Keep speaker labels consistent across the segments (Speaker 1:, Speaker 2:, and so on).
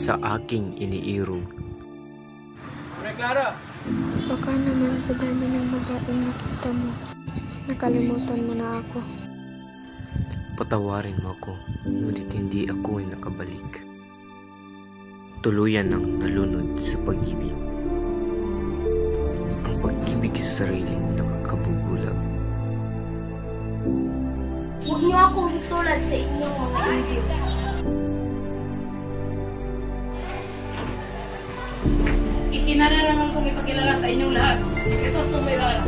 Speaker 1: sa aking iniirog.
Speaker 2: Clara!
Speaker 3: Baka naman sa dami ng babaeng nakita mo, nakalimutan mo na ako.
Speaker 1: Patawarin mo ako, ngunit hindi ako ay nakabalik. Tuluyan ang nalunod sa pag-ibig. Ang pag-ibig sa sariling nakakabubulag.
Speaker 4: Huwag niyo akong itulad sa inyong mga indio.
Speaker 5: Ikinararaman kong ipakilala sa inyong lahat si Jesus Tumirara.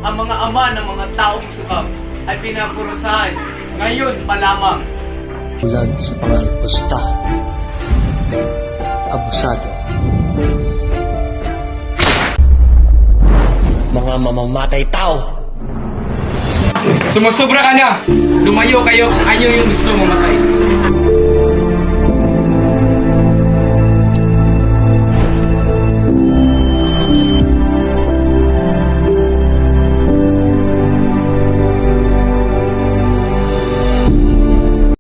Speaker 2: Ang mga ama ng mga taong sukam ay pinapurusahan ngayon pa lamang.
Speaker 6: Bulag sa pangalpusta, abusado, mga mamamatay tao.
Speaker 2: Sumusobra ka na! Lumayo kayo kung ayaw yung gusto mamatay.